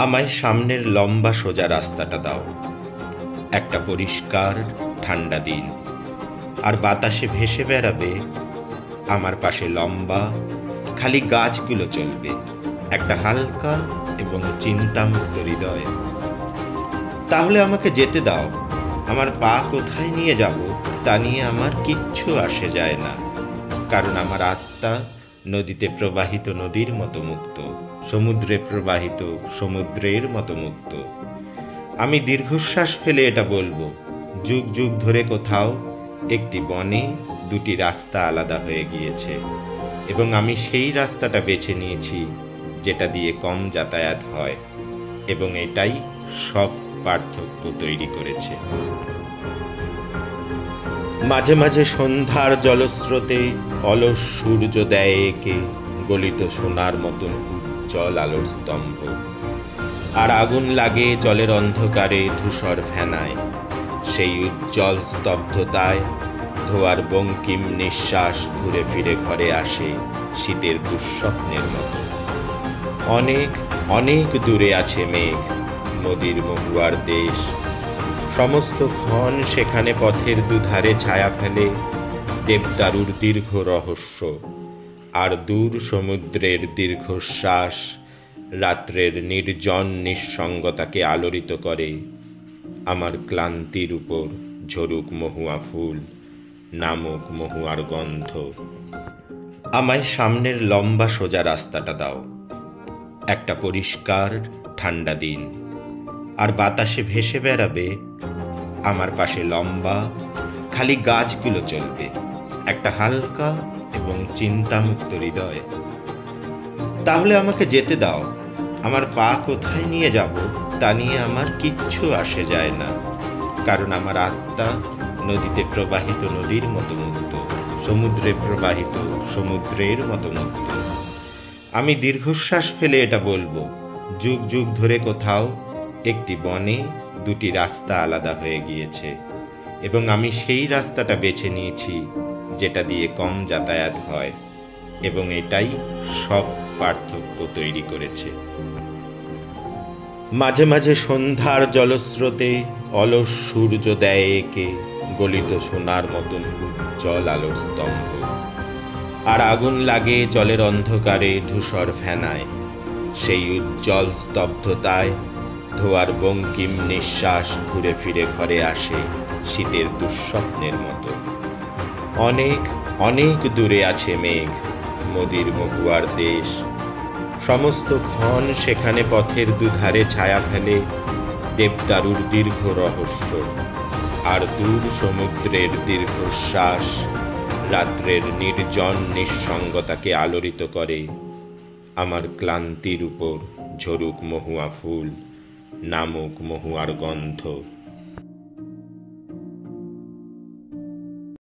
আমায় সামনের লম্বা সোজা রাস্তাটা দাও। একটা পরিষ্কার ঠান্ডা দিন, আর বাতাসে ভেসে বেড়াবে আমার পাশে লম্বা খালি গাছগুলো চলবে, একটা হালকা এবং চিন্তামুক্ত হৃদয়। তাহলে আমাকে যেতে দাও। আমার পা কোথায় নিয়ে যাব তা নিয়ে আমার কিচ্ছু আসে যায় না, কারণ আমার আত্মা নদীতে প্রবাহিত নদীর মতো মুক্ত, সমুদ্রে প্রবাহিত সমুদ্রের মতো মুক্ত। আমি দীর্ঘশ্বাস ফেলে এটা বলবো, যুগ যুগ ধরে কোথাও একটি বনে দুটি রাস্তা আলাদা হয়ে গিয়েছে, এবং আমি সেই রাস্তাটা বেছে নিয়েছি যেটা দিয়ে কম যাতায়াত হয়, এবং এটাই সব পার্থক্য তৈরি করেছে। মাঝে মাঝে সন্ধ্যার জলস্রোতে অলস সূর্য দেয় একে গলিত সোনার মতন উজ্জ্বল আলোর স্তম্ভ, আর আগুন লাগে জলের অন্ধকারে ধূসর ফেনায়। সেই উজ্জ্বল স্তব্ধতায় ধোয়ার বঙ্কিম নিঃশ্বাস ঘুরে ফিরে ঘরে আসে শীতের দুঃস্বপ্নের মতো। অনেক অনেক দূরে আছে মেঘ, নদীর মহুয়ার দেশ। সমস্ত ক্ষণ সেখানে পথের দুধারে ছায়া ফেলে দেবদারুর দীর্ঘ রহস্য, আর দূর সমুদ্রের দীর্ঘশ্বাস রাত্রের নির্জন নিঃসঙ্গতাকে আলোড়িত করে। আমার ক্লান্তির উপর ঝরুক মহুয়া ফুল, নামুক মহুয়ার গন্ধ। আমায় সামনের লম্বা সোজা রাস্তাটা দাও। একটা পরিষ্কার ঠান্ডা দিন, আর বাতাসে ভেসে বেড়াবে আমার পাশে লম্বা খালি গাছগুলো চলবে, একটা হালকা এবং চিন্তামুক্ত হৃদয়। তাহলে আমাকে যেতে দাও। আমার পা কোথায় নিয়ে যাব তা নিয়ে আমার কিচ্ছু আসে যায় না, কারণ আমার আত্মা নদীতে প্রবাহিত নদীর মতো মুক্ত, সমুদ্রে প্রবাহিত সমুদ্রের মতো মুক্ত। আমি দীর্ঘশ্বাস ফেলে এটা বলবো, যুগ যুগ ধরে কোথাও একটি বনে দুটি রাস্তা আলাদা হয়ে গিয়েছে, এবং আমি সেই রাস্তাটা বেছে নিয়েছি যেটা দিয়ে কম যাতায়াত হয়, এবং এটাই সব পার্থক্য তৈরি করেছে। মাঝে মাঝে সন্ধ্যার জলস্রোতে অলস সূর্য দেয় একে গলিত সোনার মতন উজ্জ্বল আলোর স্তম্ভ, আর আগুন লাগে জলের অন্ধকারে ধূসর ফেনায়। সেই উজ্জ্বল স্তব্ধতায় ধোয়ার বঙ্কিম নিঃশ্বাস ঘুরে ফিরে ঘরে আসে শীতের দুঃস্বপ্নের মতো। অনেক অনেক দূরে আছে মেঘ, নদীর মহুয়ার দেশ। সমস্ত ক্ষণ সেখানে পথের দুধারে ছায়া ফেলে দেবদারুর দীর্ঘ রহস্য, আর দূর সমুদ্রের দীর্ঘশ্বাস রাত্রের নির্জন নিঃসঙ্গতাকে আলোড়িত করে। আমার ক্লান্তির উপর ঝরুক মহুয়া ফুল, নামুক মহুয়ার গন্ধ।